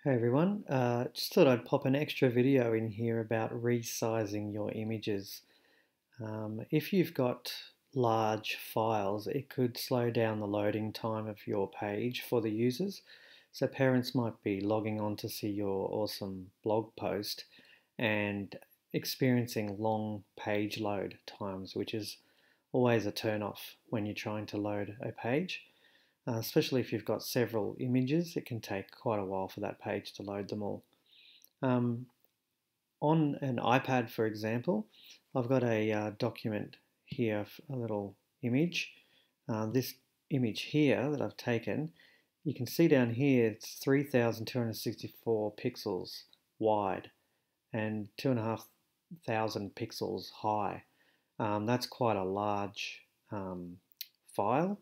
Hey everyone, just thought I'd pop an extra video in here about resizing your images. If you've got large files, it could slow down the loading time of your page for the users. So parents might be logging on to see your awesome blog post and experiencing long page load times, which is always a turn off when you're trying to load a page. Especially if you've got several images, it can take quite a while for that page to load them all. Um, on an iPad, for example, I've got a document here, a little image. This image here that I've taken, you can see down here it's 3,264 pixels wide and 2,500 pixels high. That's quite a large file,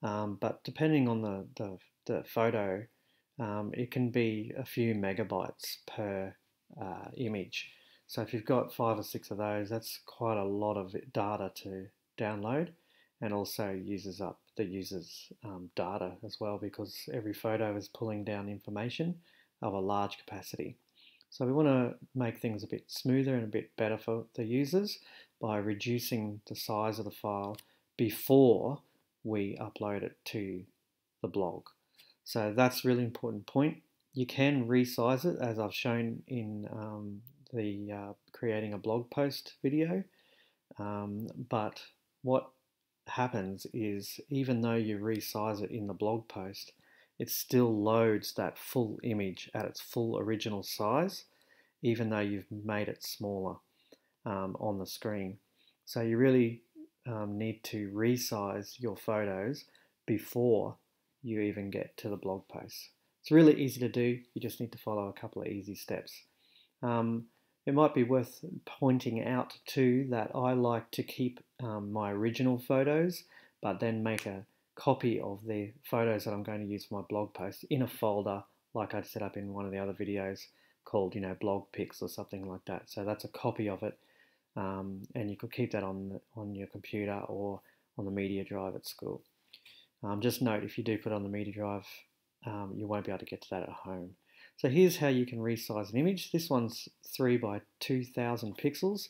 but depending on the photo, it can be a few megabytes per image. So if you've got 5 or 6 of those, that's quite a lot of data to download, and also uses up the user's data as well, because every photo is pulling down information of a large capacity. So we want to make things a bit smoother and a bit better for the users by reducing the size of the file before we upload it to the blog. So that's a really important point. You can resize it, as I've shown in the creating a blog post video, but what happens is, even though you resize it in the blog post, it still loads that full image at its full original size, even though you've made it smaller on the screen. So you really need to resize your photos before you even get to the blog post. It's really easy to do, you just need to follow a couple of easy steps. It might be worth pointing out too that I like to keep my original photos, but then make a copy of the photos that I'm going to use for my blog post in a folder like I'd set up in one of the other videos called, blog pics or something like that. So that's a copy of it, and you could keep that on your computer or on the media drive at school. Just note, if you do put it on the media drive, you won't be able to get to that at home. So here's how you can resize an image. This one's 3 by 2,000 pixels.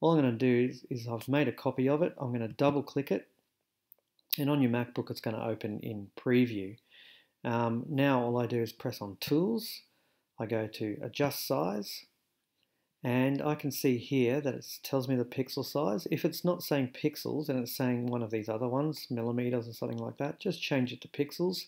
All I'm going to do is I've made a copy of it. I'm going to double click it, and on your MacBook it's going to open in preview. Now all I do is press on Tools, I go to Adjust Size, and I can see here that it tells me the pixel size. If it's not saying pixels and it's saying one of these other ones, millimeters or something like that, just change it to pixels.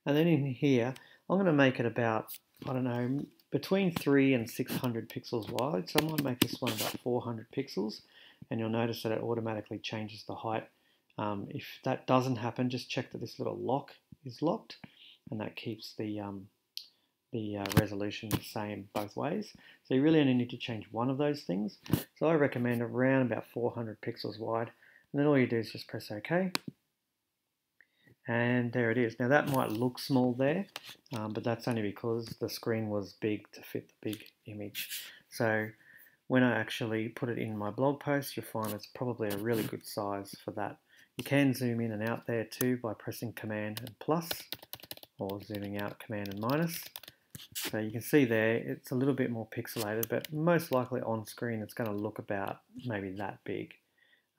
And then in here, I'm going to make it about, I don't know, between 300 and 600 pixels wide. So I might make this one about 400 pixels, and you'll notice that it automatically changes the height. If that doesn't happen, just check that this little lock is locked, and that keeps the resolution the same both ways. So you really only need to change one of those things. So I recommend around about 400 pixels wide, and then all you do is just press OK. And there it is. Now that might look small there, but that's only because the screen was big to fit the big image. So when I actually put it in my blog post, you'll find it's probably a really good size for that. You can zoom in and out there too by pressing Command and plus, or zooming out Command and minus. So you can see there it's a little bit more pixelated, but most likely on screen it's going to look about maybe that big.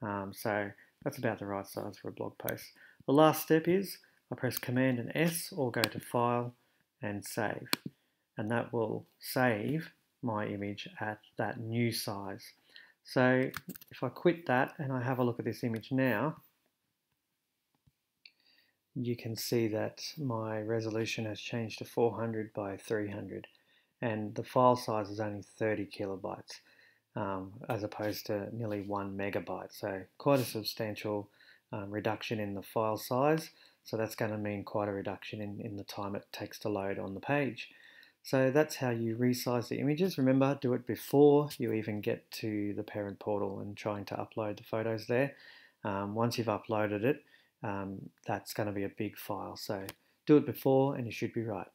So that's about the right size for a blog post. The last step is I press Command and S, or go to File and Save, and that will save my image at that new size. So if I quit that and I have a look at this image now, you can see that my resolution has changed to 400 by 300, and the file size is only 30 kilobytes, as opposed to nearly 1 megabyte. So quite a substantial reduction in the file size. So that's going to mean quite a reduction in the time it takes to load on the page. So that's how you resize the images. Remember, do it before you even get to the parent portal and trying to upload the photos there. Once you've uploaded it, that's going to be a big file. So do it before and you should be right.